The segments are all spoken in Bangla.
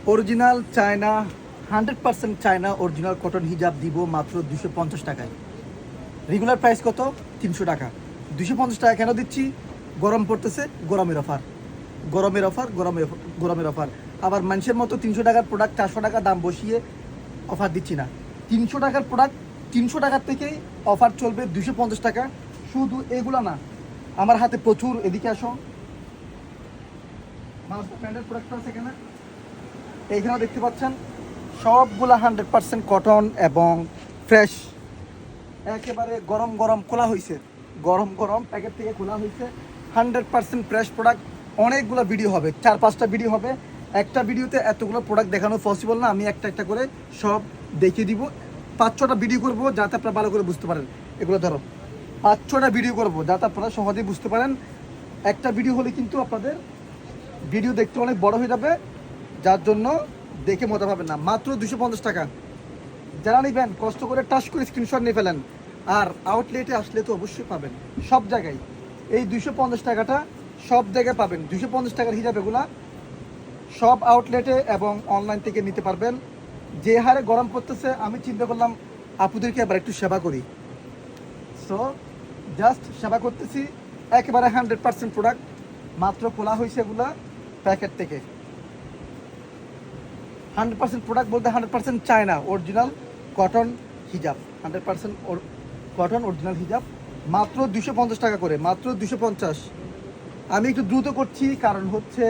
Original China 100% China original cotton হিজাব দিব মাত্র 250 টাকায়। রেগুলার প্রাইস কত? 300 টাকা। 250 টাকা কেন দিচ্ছি? গরম পড়তেছে, গরমের অফার, গরমের অফার, গরমের অফার। আবার মানুষের মতো 300 টাকার প্রোডাক্ট 400 টাকা দাম বসিয়ে অফার দিচ্ছি না। 300 টাকার প্রোডাক্ট 300 টাকার থেকেই অফার চলবে 250 টাকা। শুধু এগুলো না, আমার হাতে প্রচুর, এদিকে আসো, মাস্টার ব্র্যান্ডের প্রোডাক্ট আছে এখানে, এইখানে দেখতে পাচ্ছেন সবগুলা 100% কটন এবং ফ্রেশ, একেবারে গরম গরম খোলা হয়েছে, গরম গরম প্যাকেট থেকে খোলা হয়েছে, 100% ফ্রেশ প্রোডাক্ট। অনেকগুলো ভিডিও হবে, 4-5টা ভিডিও হবে। একটা ভিডিওতে এতগুলো প্রোডাক্ট দেখানো পসিবল না, আমি একটা একটা করে সব দেখিয়ে দিব। 5-6টা ভিডিও করবো যাতে আপনারা ভালো করে বুঝতে পারেন। এগুলো ধরো 5-6টা ভিডিও করবো যাতে আপনারা সহজেই বুঝতে পারেন। একটা ভিডিও হলে কিন্তু আপনাদের ভিডিও দেখতে অনেক বড় হয়ে যাবে, যার জন্য দেখে মজা পাবেন না। মাত্র 250 টাকা। যারা নেবেন কষ্ট করে টাচ করে স্ক্রিনশট নিয়ে ফেলেন। আর আউটলেটে আসলে তো অবশ্যই পাবেন, সব জায়গায় এই 250 টাকাটা সব জায়গায় পাবেন। 250 টাকার হিজাব এগুলা সব আউটলেটে এবং অনলাইন থেকে নিতে পারবেন। যে হারে গরম পড়তেছে, আমি চিন্তা করলাম আপুদেরকে এবার একটু সেবা করি। সো জাস্ট সেবা করতেছি। একেবারে 100% প্রোডাক্ট, মাত্র খোলা হয়েছে এগুলা প্যাকেট থেকে। 100% প্রোডাক্ট বলতে 100% চায়না অরিজিনাল কটন হিজাব, 100% কটন অরিজিনাল হিজাব, মাত্র 250 টাকা করে, মাত্র 250। আমি একটু দ্রুত করছি কারণ হচ্ছে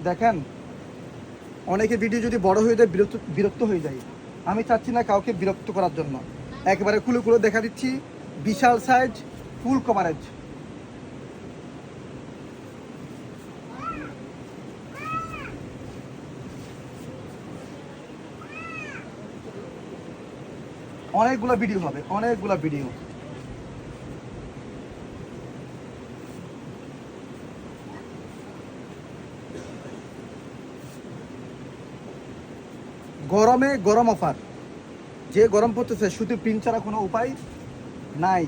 দেখেন অনেকে ভিডিও যদি বড় হয়ে যায় বিরক্ত হয়ে যায়। আমি চাচ্ছি না কাউকে বিরক্ত করার জন্য, একেবারে খুলে খুলে দেখা দিচ্ছি। বিশাল সাইজ, ফুল কভারেজ। অনেকগুলো ভিডিও হবে, অনেকগুলো ভিডিও। গরমে গরম অফার, যে গরম পড়তেছে শুধু প্রিন্ট ছাড়া কোনো উপায় নাই।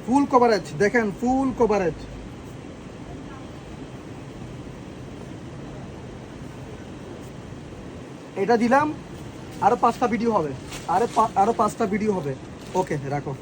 ফুল কভারেজ দেখেন, ফুল কভারেজ। এটা দিলাম, আরো 5টা ভিডিও হবে, আরো 5টা ভিডিও হবে। ওকে রাখো।